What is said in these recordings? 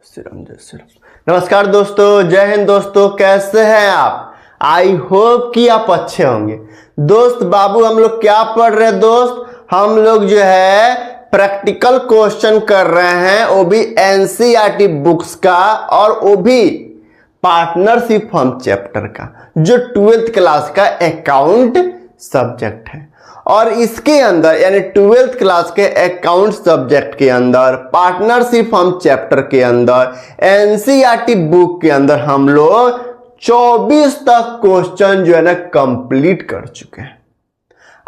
श्री राम जय श्री राम। नमस्कार दोस्तों, जय हिंद दोस्तों, कैसे हैं आप? आई होप कि आप अच्छे होंगे। दोस्त बाबू हम लोग क्या पढ़ रहे हैं दोस्त? हम लोग जो है प्रैक्टिकल क्वेश्चन कर रहे हैं, वो भी एनसीईआरटी बुक्स का, और वो भी पार्टनरशिप फर्म चैप्टर का, जो 12th क्लास का अकाउंट सब्जेक्ट है। और इसके अंदर यानी 12th क्लास के अकाउंट सब्जेक्ट के अंदर पार्टनरशिप फर्म चैप्टर के अंदर एनसीईआरटी बुक के अंदर हम लोग 24 तक क्वेश्चन जो है ना कंप्लीट कर चुके हैं।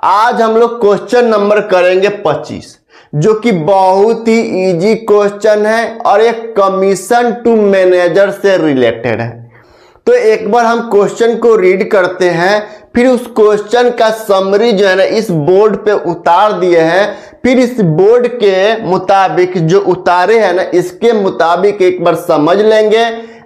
आज हम लोग क्वेश्चन नंबर करेंगे 25, जो कि बहुत ही इजी क्वेश्चन है और एक कमीशन टू मैनेजर से रिलेटेड है। तो एक बार हम क्वेश्चन को रीड करते हैं, फिर उस क्वेश्चन का समरी जो है ना इस बोर्ड पे उतार दिए हैं, फिर इस बोर्ड के मुताबिक जो उतारे हैं ना इसके मुताबिक एक बार समझ लेंगे,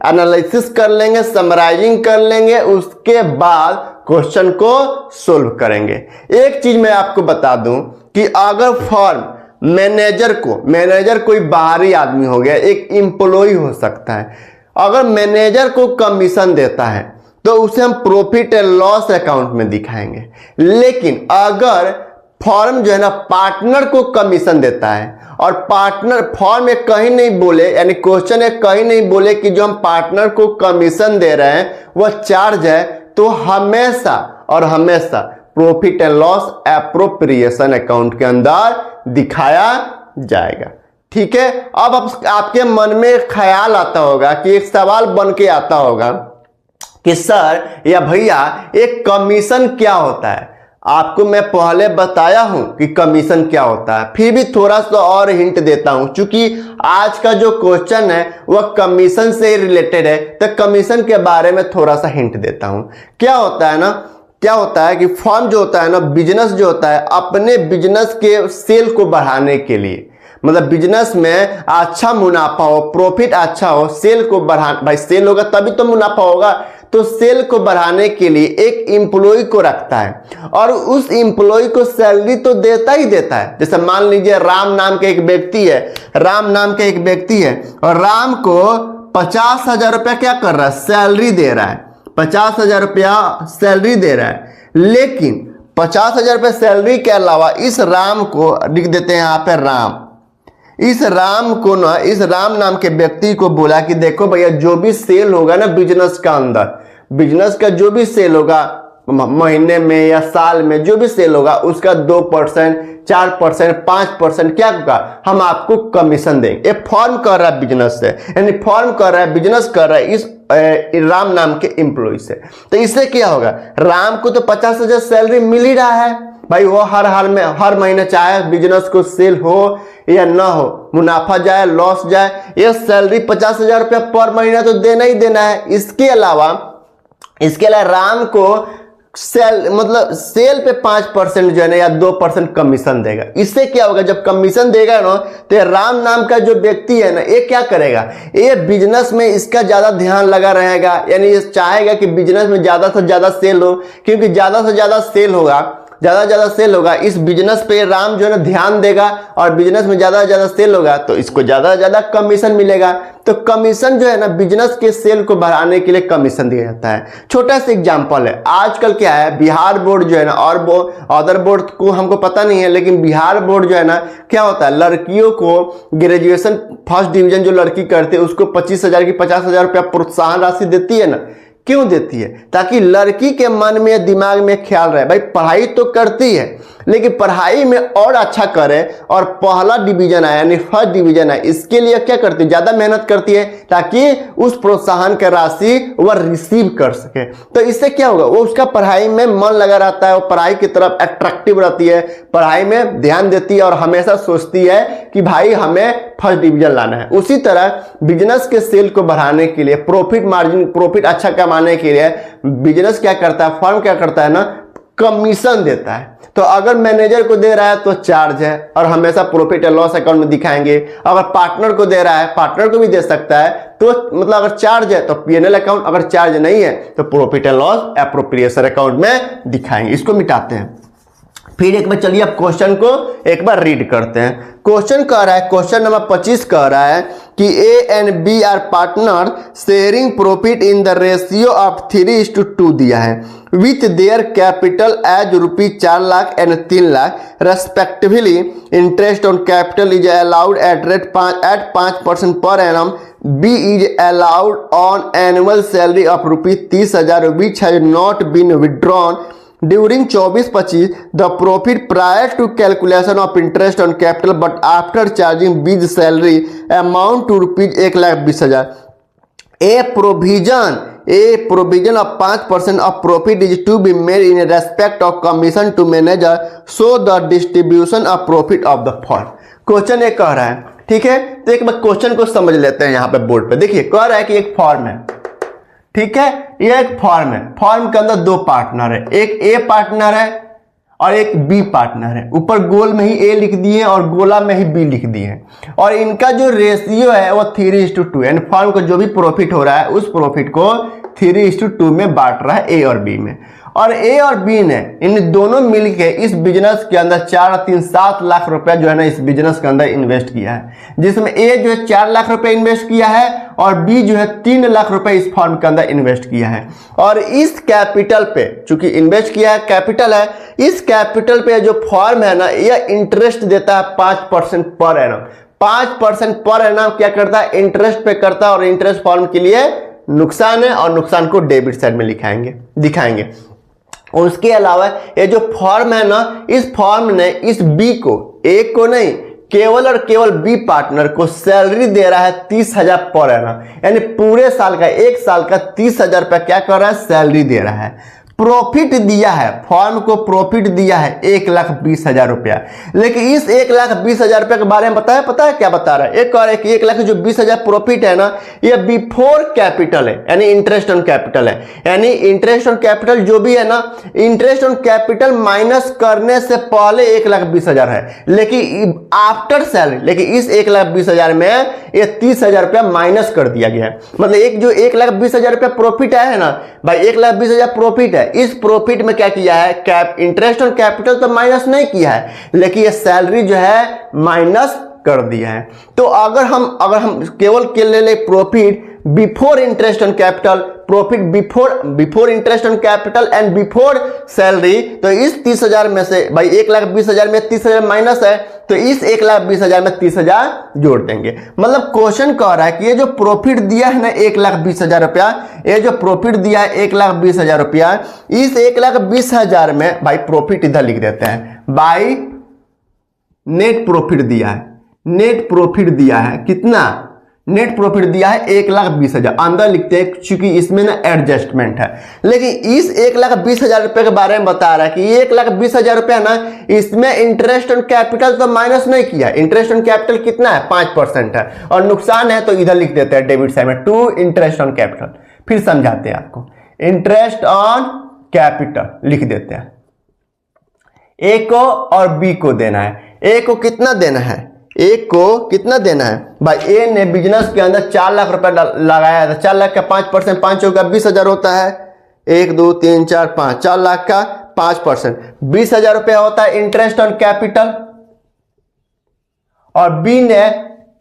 एनालिसिस कर लेंगे, समराइजिंग कर लेंगे, उसके बाद क्वेश्चन को सोल्व करेंगे। एक चीज मैं आपको बता दूं कि अगर फर्म मैनेजर कोई बाहरी आदमी हो गया, एक एम्प्लॉय हो सकता है, अगर मैनेजर को कमीशन देता है तो उसे हम प्रॉफिट एंड लॉस अकाउंट में दिखाएंगे। लेकिन अगर फर्म जो है ना पार्टनर को कमीशन देता है और पार्टनर फर्म में कहीं नहीं बोले, यानी क्वेश्चन में कहीं नहीं बोले कि जो हम पार्टनर को कमीशन दे रहे हैं वह चार्ज है, तो हमेशा और हमेशा profit and loss appropriation account के अंदर दिखाया जाएगा। ठीक है। अब आपके मन में एक ख्याल आता होगा कि एक सवाल बन के आता होगा कि सर या भैया एक कमीशन क्या होता है? आपको मैं पहले बताया हूं कि कमीशन क्या होता है, फिर भी थोड़ा सा और हिंट देता हूं, क्योंकि आज का जो क्वेश्चन है वह कमीशन से रिलेटेड है, तो कमीशन के बारे में थोड़ा सा हिंट देता हूं। क्या होता है कि फर्म जो होता है ना, बिजनेस जो होता है, अपने बिजनेस के सेल को बढ़ाने के लिए, मतलब बिजनेस में अच्छा मुनाफा हो, प्रॉफिट अच्छा हो, सेल को भाई सेल होगा तभी तो मुनाफा होगा, तो सेल को बढ़ाने के लिए एक एम्प्लॉय को रखता है और उस एम्प्लॉय को सैलरी तो देता ही देता है। जैसे मान लीजिए राम नाम के एक व्यक्ति है और राम को 50,000 रुपया क्या कर रहा है? सैलरी दे रहा है। 50,000 रुपया सैलरी दे रहा है, लेकिन 50,000 रुपया सैलरी के अलावा इस राम को लिख देते हैं यहाँ पे राम। इस राम नाम के व्यक्ति को बोला कि देखो भैया, जो भी सेल होगा ना बिजनेस का अंदर, बिजनेस का जो भी सेल होगा महीने में या साल में, जो भी सेल होगा उसका 2%, 4%, 5% क्या होगा, हम आपको कमीशन देंगे। ये फर्म कर रहा है बिजनेस से, यानी फर्म कर रहा है, बिजनेस कर रहा है इस राम नाम के एम्प्लॉय से। तो इससे क्या होगा, राम को तो 50,000 सैलरी मिल ही रहा है भाई, वो हर हाल में हर महीने चाहे बिजनेस को सेल हो या ना हो, मुनाफा जाए लॉस जाए, ये सैलरी 50,000 रुपया पर महीना तो देना ही देना है। इसके अलावा राम को सेल पे 5% जो है ना या 2% कमीशन देगा। इससे क्या होगा, जब कमीशन देगा ना तो राम नाम का जो व्यक्ति है ना, ये क्या करेगा, ये बिजनेस में इसका ज्यादा ध्यान लगा रहेगा, यानी ये चाहेगा कि बिजनेस में ज्यादा से ज्यादा सेल हो, क्योंकि ज्यादा से ज्यादा सेल होगा इस बिजनेस पे राम जो है ना ध्यान देगा, और बिजनेस में ज्यादा से ज्यादा सेल होगा तो इसको ज्यादा से ज्यादा कमीशन मिलेगा। तो कमीशन जो है ना बिजनेस के सेल को बढ़ाने के लिए कमीशन दिया जाता है। छोटा सा एग्जांपल है, आजकल क्या है, बिहार बोर्ड जो है ना, और अदर बोर्ड को हमको पता नहीं है, लेकिन बिहार बोर्ड जो है ना क्या होता है, लड़कियों को ग्रेजुएशन फर्स्ट डिवीजन जो लड़की करते है उसको 25,000 की 50,000 रुपया प्रोत्साहन राशि देती है ना। क्यों देती है? ताकि लड़की के मन में दिमाग में ख्याल रहे, भाई पढ़ाई तो करती है लेकिन पढ़ाई में और अच्छा करे और पहला डिवीजन आए यानी फर्स्ट डिवीजन आए, इसके लिए क्या करती है, ज्यादा मेहनत करती है ताकि उस प्रोत्साहन की राशि वह रिसीव कर सके। तो इससे क्या होगा, वो उसका पढ़ाई में मन लगा रहता है, वो पढ़ाई की तरफ अट्रैक्टिव रहती है, पढ़ाई में ध्यान देती है और हमेशा सोचती है कि भाई हमें फर्स्ट डिवीजन लाना है। उसी तरह बिजनेस के सेल को बढ़ाने के लिए, प्रॉफिट अच्छा कमाने के लिए बिजनेस क्या करता है, फर्म क्या करता है ना, कमीशन देता है। तो अगर मैनेजर को दे रहा है तो चार्ज है और हमेशा प्रॉफिट एंड लॉस अकाउंट में दिखाएंगे। अगर पार्टनर को दे रहा है, पार्टनर को भी दे सकता है, तो मतलब अगर चार्ज है तो पीएनएल अकाउंट, अगर चार्ज नहीं है तो profit and loss appropriation account में दिखाएंगे। इसको मिटाते हैं। फिर एक बार चलिए अब क्वेश्चन को एक बार रीड करते हैं। क्वेश्चन कह रहा है, क्वेश्चन नंबर 25 कह रहा है कि A and B are partner sharing profit in the ratio of 3:2 दिया है with their capital as ₹4 lakh and 3 lakh respectively. Interest on capital is allowed at 5% per annum. B is allowed on annual salary of ₹30,000 which has not been withdrawn during 24-25 the profit prior to calculation of interest on capital but after charging B's salary amount to ₹1,20,000. A provision of 5% of profit is to be made in respect of commission to manager so the distribution of profit of the firm. Question ये कह रहा है, ठीक है। तो एक बार question को समझ लेते हैं। यहाँ पे बोर्ड पे देखिए कह रहा है कि एक फॉर्म है, ठीक है, ये एक फॉर्म है। फॉर्म के अंदर 2 पार्टनर है, एक ए पार्टनर है और एक बी पार्टनर है। ऊपर गोल में ही ए लिख दिए और गोला में ही बी लिख दिए और इनका जो रेशियो है वो 3:2 यानी फॉर्म को जो भी प्रॉफिट हो रहा है उस प्रॉफिट को 3:2 में बांट रहा है ए और बी में। और ए और बी ने इन दोनों मिलके इस बिजनेस के अंदर 4 3 7 लाख रुपया जो है ना इस बिजनेस के अंदर इन्वेस्ट किया है, जिसमें ए जो है 4 लाख रुपए इन्वेस्ट किया है और बी जो है 3 लाख रुपए इस फर्म के अंदर इन्वेस्ट किया है। और इस कैपिटल पे चूंकि इन्वेस्ट किया है, कैपिटल है, इस कैपिटल पे जो फर्म है ना यह इंटरेस्ट देता है 5% पर एनम। 5% पर एनम क्या करता है, इंटरेस्ट पे करता है और इंटरेस्ट फर्म के लिए नुकसान है और नुकसान को डेबिट साइड में दिखाएंगे। उसके अलावा ये जो फॉर्म है ना, इस फॉर्म ने इस बी को, ए को नहीं, केवल और केवल बी पार्टनर को सैलरी दे रहा है 30,000 पर एनम, यानी पूरे साल का 1 साल का 30,000 रुपया क्या कर रहा है, सैलरी दे रहा है। प्रॉफिट दिया है, फॉर्म को प्रॉफिट दिया है 1,20,000 रुपया। लेकिन इस 1,20,000 रुपये के बारे में पता है क्या बता रहा है, एक कह रहा है कि 1,20,000 प्रॉफिट है ना ये बिफोर कैपिटल है, यानी इंटरेस्ट ऑन कैपिटल है। यानी इंटरेस्ट ऑन कैपिटल जो भी है ना, इंटरेस्ट ऑन कैपिटल माइनस करने से पहले 1,20,000 है, लेकिन आफ्टर सैलरी, लेकिन इस 1,20,000 में ये 30,000 रुपया माइनस कर दिया गया है। मतलब एक जो 1,20,000 रुपया प्रॉफिट आया है ना भाई, 1,20,000 प्रॉफिट है, इस प्रॉफिट में क्या किया है, इंटरेस्ट ऑन कैपिटल तो माइनस नहीं किया है, लेकिन ये सैलरी जो है माइनस कर दिया है। तो अगर हम केवल के ले profit before interest on capital, profit before interest on capital and before salary, तो इस 30,000 में से भाई 1,20,000 में 30,000 माइनस है, तो इस 1,20,000 में 30,000 जोड़ देंगे। मतलब क्वेश्चन कह रहा है कि ये जो प्रॉफिट दिया है ना 1,20,000 रुपया, ये जो प्रॉफिट दिया है 1,20,000 रुपया, इस 1,20,000 में भाई प्रॉफिट इधर लिख देते हैं, बाई नेट प्रॉफिट दिया है। नेट प्रॉफिट दिया है कितना, नेट प्रॉफिट दिया है 1,20,000, अंदर लिखते हैं क्योंकि इसमें ना एडजस्टमेंट है। लेकिन इस 1,20,000 रुपए के बारे में बता रहा है कि 1,20,000 रुपया ना इसमें इंटरेस्ट ऑन कैपिटल तो माइनस नहीं किया। इंटरेस्ट ऑन कैपिटल कितना है, 5% है, और नुकसान है तो इधर लिख देते हैं डेबिट साइड में, टू इंटरेस्ट ऑन कैपिटल। फिर समझाते हैं आपको, इंटरेस्ट ऑन कैपिटल लिख देते हैं। ए को और बी को देना है। ए को कितना देना है, ए को कितना देना है भाई, ए ने बिजनेस के अंदर 4 लाख रुपया लगाया था। 4 लाख का 5%, 5 होगा 20,000 होता है, 1 2 3 4 5, 4 लाख का 5% 20,000 रुपया होता है इंटरेस्ट ऑन कैपिटल। और बी ने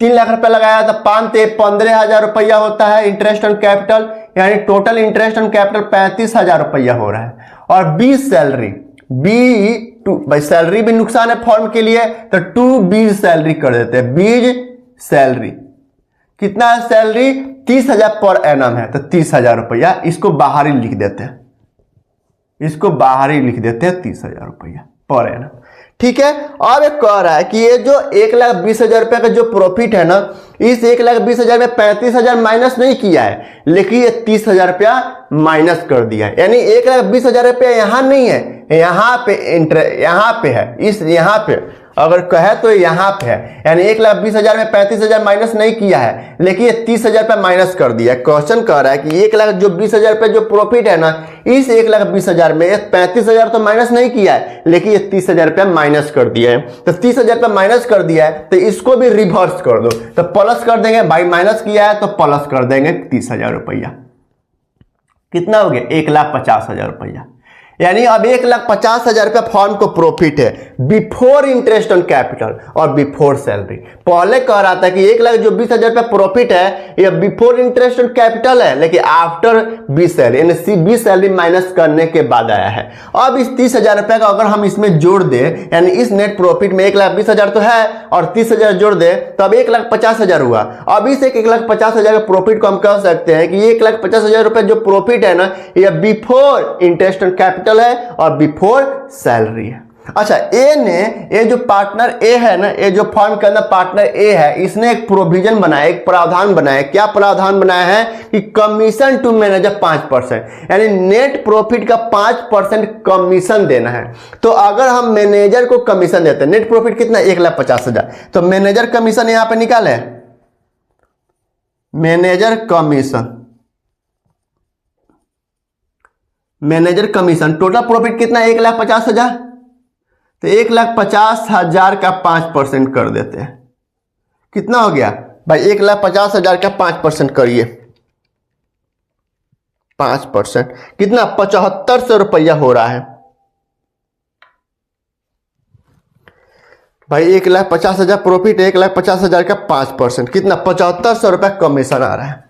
3 लाख रुपया लगाया था, 5 से 15,000 रुपया होता है इंटरेस्ट ऑन कैपिटल, यानी टोटल इंटरेस्ट ऑन कैपिटल 35,000 रुपया हो रहा है। और बी सैलरी, बी टू भाई सैलरी भी नुकसान है फॉर्म के लिए, तो 2 बीज सैलरी कर देते हैं। बीज सैलरी कितना है, सैलरी 30,000 पर एनम है, तो 30,000 रुपया इसको बाहर ही लिख देते हैं, इसको बाहर ही लिख देते हैं 30,000 रुपया पर एनम। ठीक है। अब एक कह रहा है कि ये जो 1,20,000 रुपया का जो प्रॉफिट है ना, इस 1,20,000 में 35,000 माइनस नहीं किया है, लेकिन ये 30,000 रुपया माइनस कर दिया है। यानी 1,20,000 रुपया यहां नहीं है, यहाँ पे है, इस यहाँ पे अगर कहे तो यहाँ पे है। यानी 1,20,000 में 35,000 माइनस नहीं किया है, लेकिन ये 30,000 रुपया माइनस कर दिया है। क्वेश्चन कह रहा है कि 1,20,000 रुपये जो प्रॉफिट है ना, इस 1,20,000 में 35,000 तो माइनस नहीं किया है, लेकिन ये 30,000 रुपया माइनस कर दिया है। तो 30,000 रुपया माइनस कर दिया है, तो इसको भी रिवर्स कर दो, तो प्लस कर देंगे। भाई माइनस किया है तो प्लस कर देंगे 30,000 रुपया। कितना हो गया, 1,50,000 रुपया। यानी अब 1,50,000 रुपया फॉर्म को प्रॉफिट है बिफोर इंटरेस्ट ऑन कैपिटल और बिफोर सैलरी। पहले कह रहा था कि 1,00,000 जो 20,000 रुपया प्रॉफिट है यह बिफोर इंटरेस्ट ऑन कैपिटल है, लेकिन आफ्टर बी सैलरी यानी बी सैलरी माइनस करने के बाद आया है। अब इस 30,000 रुपया का अगर हम इसमें जोड़ दे, यानी इस नेट प्रॉफिट में 1,20,000 तो है और 30,000 जोड़ दे तो अब 1,50,000 हुआ। अब इस 1,50,000 के प्रॉफिट को हम कह सकते हैं कि 1,50,000 रुपया जो प्रॉफिट है ना यह बिफोर इंटरेस्ट ऑन कैपिटल है और बिफोर सैलरी है। अच्छा, ए ने, ये जो पार्टनर ए है ना, ये जो फर्म के अंदर पार्टनर ए है, इसने एक प्रोविजन बनाया, एक प्रावधान बनाया। क्या प्रावधान बनाया है कि कमीशन टू मैनेजर 5%, यानी नेट प्रॉफिट का 5% कमीशन देना है। तो अगर हम मैनेजर को कमीशन देते हैं, नेट प्रॉफिट कितना 1,50,000, तो मैनेजर कमीशन यहां पे निकाले, manager commission, manager commission total profit कितना 1,50,000, तो 1,50,000 का 5% कर देते हैं। कितना हो गया भाई 1,50,000 का 5% करिए, 5% कितना 7,500 रुपया हो रहा है भाई। 1,50,000 प्रॉफिट, 1,50,000 का 5% कितना 7,500 रुपया कमीशन आ रहा है।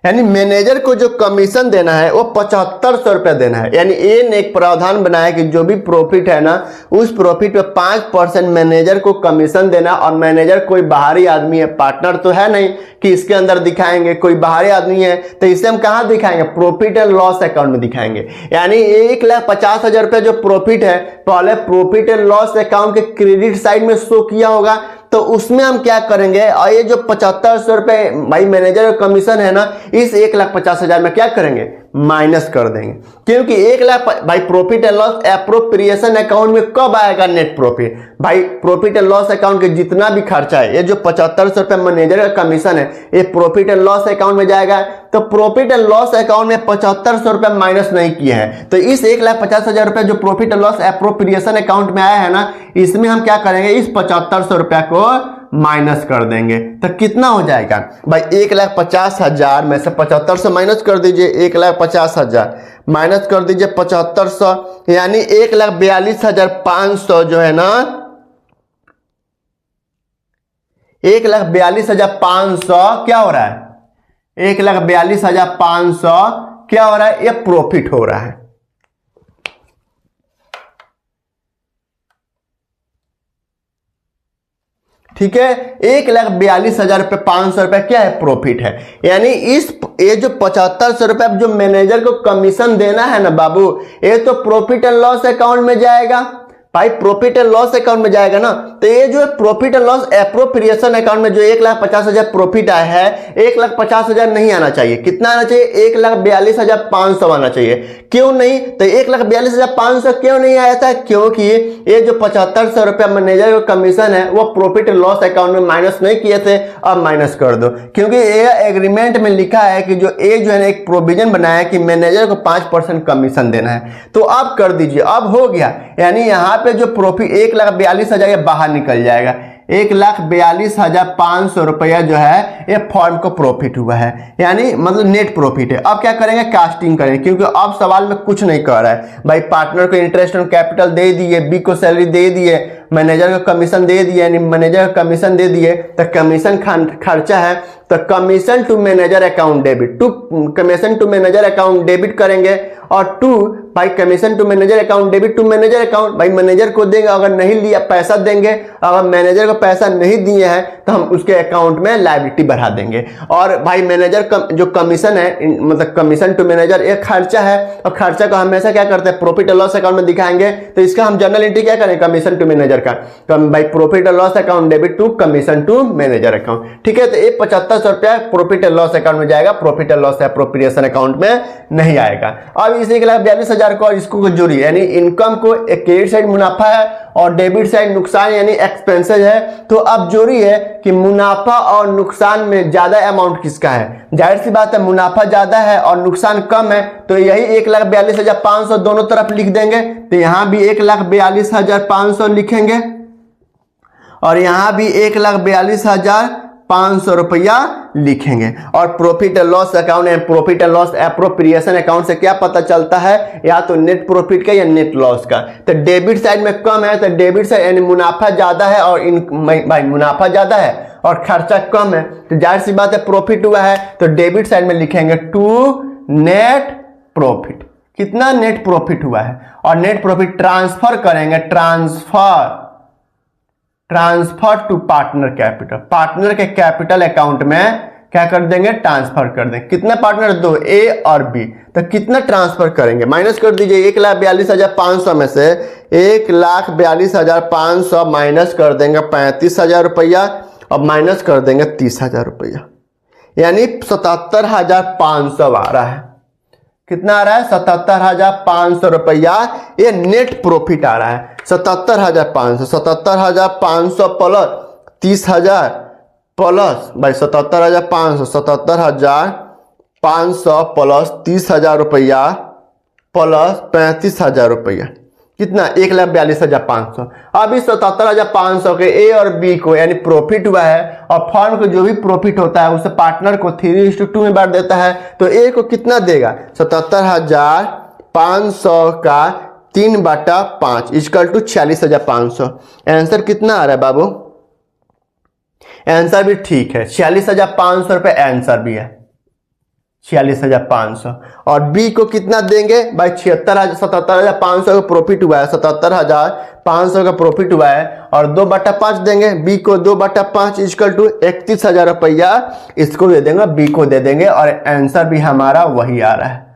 यानी मैनेजर को जो कमीशन देना है वो 7,500 रुपया देना है। यानी ए ने एक प्रावधान बनाया कि जो भी प्रॉफिट है ना उस प्रॉफिट पे 5% मैनेजर को कमीशन देना। और मैनेजर कोई बाहरी आदमी है, पार्टनर तो है नहीं कि इसके अंदर दिखाएंगे, कोई बाहरी आदमी है तो इसे हम कहां दिखाएंगे, प्रॉफिट एंड लॉस अकाउंट में दिखाएंगे। यानी 1,50,000 रुपया जो प्रॉफिट है पहले प्रॉफिट एंड लॉस अकाउंट के क्रेडिट साइड में शो किया होगा, तो उसमें हम क्या करेंगे, और ये जो 7,500 रुपए भाई मैनेजर का कमीशन है ना इस 1,50,000 में क्या करेंगे, माइनस कर देंगे। क्योंकि 1,00,000 भाई profit and loss appropriation account में कब आएगा नेट प्रॉफिट, भाई प्रॉफिट एंड लॉस अकाउंट के जितना भी खर्चा है, ये जो 7,500 रुपए मैनेजर का कमीशन है ये प्रॉफिट एंड लॉस अकाउंट में जाएगा। तो प्रॉफिट एंड लॉस अकाउंट में 7,500 रुपए माइनस नहीं किए हैं, तो इस 1,50,000 रुपए जो profit and loss appropriation account में आया है ना इसमें हम क्या करेंगे, इस 7,500 रुपया को माइनस कर देंगे। तो कितना हो जाएगा भाई 1,50,000 में से 7,500 माइनस कर दीजिए, 1,50,000 माइनस कर दीजिए 7,500, यानी 1,42,500 जो है ना 1,42,500 क्या हो रहा है, 1,42,500 क्या हो रहा है, ये प्रॉफिट हो रहा है। ठीक है, 1,42,000 रुपये 500 रुपये क्या है, प्रॉफिट है। यानी इस ये जो 7,500 रुपये जो मैनेजर को कमीशन देना है ना बाबू, ये तो प्रॉफिट एंड लॉस अकाउंट में जाएगा भाई, प्रॉफिट एंड लॉस अकाउंट में जाएगा ना। तो ये जो profit and loss appropriation account में जो 1,50,000 प्रॉफिट आया है 1,50,000 नहीं आना चाहिए, कितना आना चाहिए, 1,42,500 आना चाहिए। क्यों नहीं, तो 1,42,500 क्यों नहीं आया था, क्योंकि ये जो 7,500 रुपया मैनेजर का कमीशन है वो प्रॉफिट एंड लॉस अकाउंट में माइनस नहीं किए थे, अब माइनस कर दो। क्योंकि ये एग्रीमेंट में लिखा है कि जो ए जो है ना एक प्रोविजन बनाया है कि मैनेजर को 5% कमीशन देना है, तो अब कर दीजिए, अब हो गया। यानी यहाँ पे जो प्रॉफिट 1,42,000 बाहर निकल जाएगा, 1,42,500 रुपया जो है ये फॉर्म को प्रॉफिट हुआ है, यानी मतलब नेट प्रॉफिट है। अब क्या करेंगे, कास्टिंग करेंगे, क्योंकि अब सवाल में कुछ नहीं कर रहा है भाई। पार्टनर को इंटरेस्ट ऑन कैपिटल दे दिए, बी को सैलरी दे दिए, मैनेजर को कमीशन दे दिए, यानी मैनेजर का कमीशन दे दिए, तो कमीशन खर्चा है, तो commission to manager account debit, to commission to manager account debit करेंगे, और टू भाई commission to manager account debit to manager account, भाई मैनेजर को देंगे, अगर नहीं लिया पैसा देंगे, अगर मैनेजर को पैसा नहीं दिए हैं तो हम उसके अकाउंट में लायबिलिटी बढ़ा देंगे। और भाई मैनेजर जो कमीशन है मतलब कमीशन टू मैनेजर एक खर्चा है, और खर्चा को हमेशा क्या करते हैं, प्रॉफिट एंड लॉस अकाउंट में दिखाएंगे। तो इसका हम जर्नल एंट्री क्या करें, कमीशन टू मैनेजर का, भाई profit and loss account debit to commission to manager account. ठीक है, तो ये 7,500 रुपया प्रॉफिट एंड लॉस अकाउंट में जाएगा, profit and loss appropriation account में नहीं आएगा। अब इस 1,42,000 को और इसको जोड़िए, यानी इनकम को एक क्रेडिट साइड मुनाफा है और डेबिट साइड नुकसान यानी एक्सपेंसेस है। तो अब जोड़िए कि मुनाफा और नुकसान में ज्यादा अमाउंट किसका है, जाहिर सी बात है मुनाफा ज्यादा है और नुकसान कम है, तो यही 1,42,500 दोनों तरफ लिख देंगे। तो यहां भी 1,42,500 लिखेंगे और यहां भी 1,42,500 500 रुपया लिखेंगे। और profit and loss account and profit and loss appropriation account से क्या पता चलता है, या तो नेट प्रॉफिट का या नेट लॉस का। तो डेबिट साइड में कम है तो डेबिट साइड यानी मुनाफा ज्यादा है, और भाई मुनाफा ज्यादा है और खर्चा कम है, तो जाहिर सी बात है प्रॉफिट हुआ है। तो डेबिट साइड में लिखेंगे टू नेट प्रॉफिट, कितना नेट प्रॉफिट हुआ है। और नेट प्रॉफिट ट्रांसफर करेंगे, transfer to partner capital, partner के कैपिटल अकाउंट में क्या कर देंगे, ट्रांसफर कर देंगे। कितने पार्टनर, दो, ए और बी। तो कितना ट्रांसफर करेंगे, माइनस कर दीजिए। 1,42,500 में से 1,42,500 माइनस कर देंगे 35,000 रुपया और माइनस कर देंगे 30,000 रुपया, यानी 77,500 आ रहा है। कितना आ रहा है, 77,500 रुपया ये नेट प्रॉफिट आ रहा है। 77,500 प्लस 30,000 प्लस भाई 77,500 प्लस 30,000 रुपया प्लस 35,000 रुपया, कितना, 1,42,500। अब इस 77,500 के ए और बी को यानी प्रॉफिट हुआ है, और फर्म को जो भी प्रॉफिट होता है उसे पार्टनर को 3:2 में बांट देता है। तो ए को कितना देगा, 77,500 का 3/5 इक्वल टू 46,500। आंसर कितना आ रहा है बाबू, आंसर भी ठीक है, 46,500 रुपये आंसर भी है, 46,500। और बी को कितना देंगे भाई, 77,500 का प्रॉफिट हुआ है, 77,500 का प्रॉफिट हुआ है, और 2/5 देंगे बी को, 2/5 इक्वल टू 31,000 रुपया इसको दे देंगे, बी को दे देंगे। और आंसर भी हमारा वही आ रहा है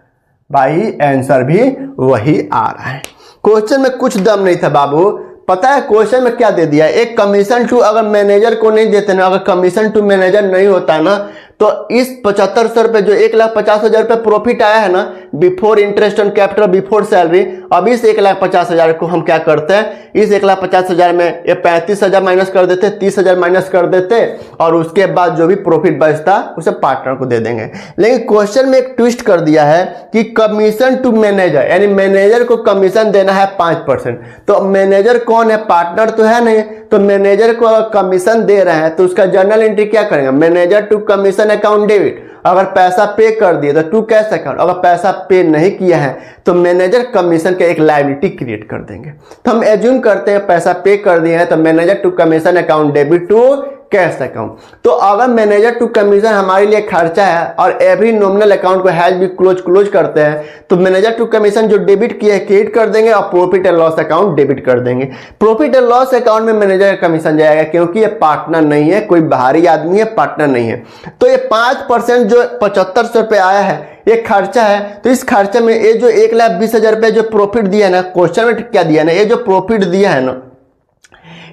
भाई, आंसर भी वही आ रहा है। क्वेश्चन में कुछ दम नहीं था बाबू, पता है क्वेश्चन में क्या दे दिया, एक कमीशन टू अगर मैनेजर को नहीं देते ना, अगर कमीशन टू मैनेजर नहीं होता ना, तो इस 7500 रुपये जो 1,50,000 रुपये प्रॉफिट आया है ना, before interest on capital before salary, अब इस 1,50,000 को हम क्या करते हैं, इस 1,50,000 में ये 35,000 माइनस कर देते, 30,000 माइनस कर देते, और उसके बाद जो भी प्रॉफिट बचता उसे पार्टनर को दे देंगे। लेकिन क्वेश्चन में एक ट्विस्ट कर दिया है कि कमीशन टू मैनेजर, यानी मैनेजर को कमीशन देना है 5%। तो मैनेजर कौन है, पार्टनर तो है नहीं, तो मैनेजर को कमीशन दे रहे हैं तो उसका जर्नल एंट्री क्या करेंगे, manager to commission account debit. अगर पैसा पे कर दिए तो टू कैश अकाउंट, अगर पैसा पे नहीं किया है तो मैनेजर कमीशन के एक लायबिलिटी क्रिएट कर देंगे। तो हम एज्यूम करते हैं पैसा पे कर दिए हैं तो manager to commission account debit to cash account. तो अगर मैनेजर टू कमीशन हमारे लिए खर्चा है और एवरी नॉमिनल अकाउंट को हैज भी क्लोज करते हैं, तो मैनेजर टू कमीशन जो डेबिट किया है क्रेडिट कर देंगे और profit and loss account debit कर देंगे। प्रॉफिट एंड लॉस अकाउंट में मैनेजर का कमीशन जाएगा क्योंकि ये पार्टनर नहीं है, कोई बाहरी आदमी है, पार्टनर नहीं है। तो ये 5% जो 7500 रुपये आया है ये खर्चा है। तो इस खर्चे में ये जो 1,20,000 रुपये जो प्रॉफिट दिया है ना, क्वेश्चन में क्या दिया ना, ये जो प्रॉफिट दिया है ना,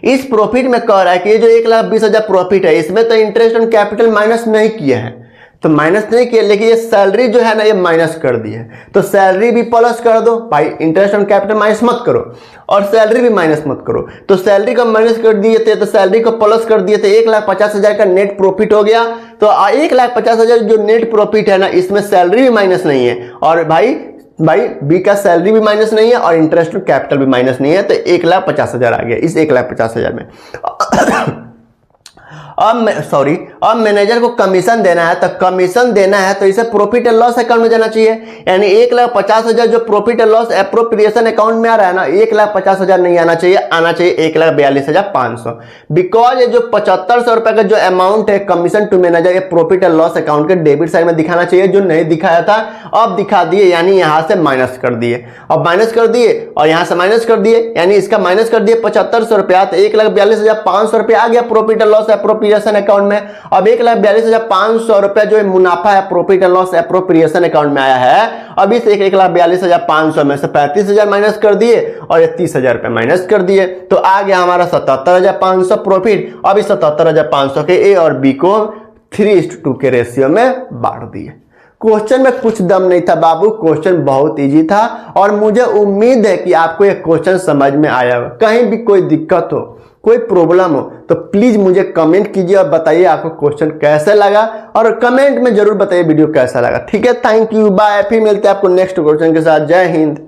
इस प्रॉफिट में कह रहा है कि ये जो 1,20,000 प्रॉफिट है इसमें तो इंटरेस्ट ऑन कैपिटल माइनस नहीं किया है, तो माइनस नहीं किया, लेकिन ये सैलरी जो है ना ये माइनस कर दी है। तो सैलरी भी प्लस कर दो भाई, इंटरेस्ट ऑन कैपिटल माइनस मत करो और सैलरी भी माइनस मत करो। तो सैलरी को माइनस कर दिए थे तो सैलरी को प्लस कर दिए थे, 1,50,000 का नेट प्रॉफिट हो गया। तो 1,50,000 जो नेट प्रॉफिट है ना इसमें सैलरी भी माइनस नहीं है, और भाई बी का सैलरी भी माइनस नहीं है और इंटरेस्ट ऑन कैपिटल भी माइनस नहीं है। तो 1,50,000 आ गया इस 1,50,000 में। अब मैनेजर को कमीशन देना है, तो कमीशन देना है तो इसे प्रॉफिट एंड लॉस अकाउंट में जाना चाहिए। यानी 1,50,000 जो profit and loss appropriation account में आ रहा है ना, 1,50,000 नहीं आना चाहिए, आना चाहिए 1,42,500। बिकॉज ये जो 7500 रुपए का जो अमाउंट है कमीशन टू मैनेजर, ये प्रॉफिट एंड लॉस अकाउंट के डेबिट साइड में दिखाना चाहिए, जो नहीं दिखाया था अब दिखा दिए, यानी यहां से माइनस कर दिए। अब माइनस कर दिए और यहां से माइनस कर दिए, यानी इसका माइनस कर दिए 7500 रुपया, तो 1,42,500 रुपया आ गया profit and loss appropriation account में। अब 1,42,500 रुपया जो मुनाफा है profit and loss appropriation account में आया है। अब इस 1,42,500 में से 35,000 माइनस कर दिए और ये 30,000 रुपये माइनस कर दिए, तो आ गया हमारा 77,500 प्रॉफिट। अब इस 77,500 के ए और बी को 3:2 के रेशियो में बांट दिए। क्वेश्चन में कुछ दम नहीं था बाबू, क्वेश्चन बहुत इजी था और मुझे उम्मीद है कि आपको ये क्वेश्चन समझ में आया होगा। कहीं भी कोई दिक्कत हो, कोई प्रॉब्लम हो तो प्लीज मुझे कमेंट कीजिए और बताइए आपको क्वेश्चन कैसे लगा, और कमेंट में जरूर बताइए वीडियो कैसा लगा। ठीक है, थैंक यू, बाय। फिर मिलते हैं आपको नेक्स्ट क्वेश्चन के साथ। जय हिंद।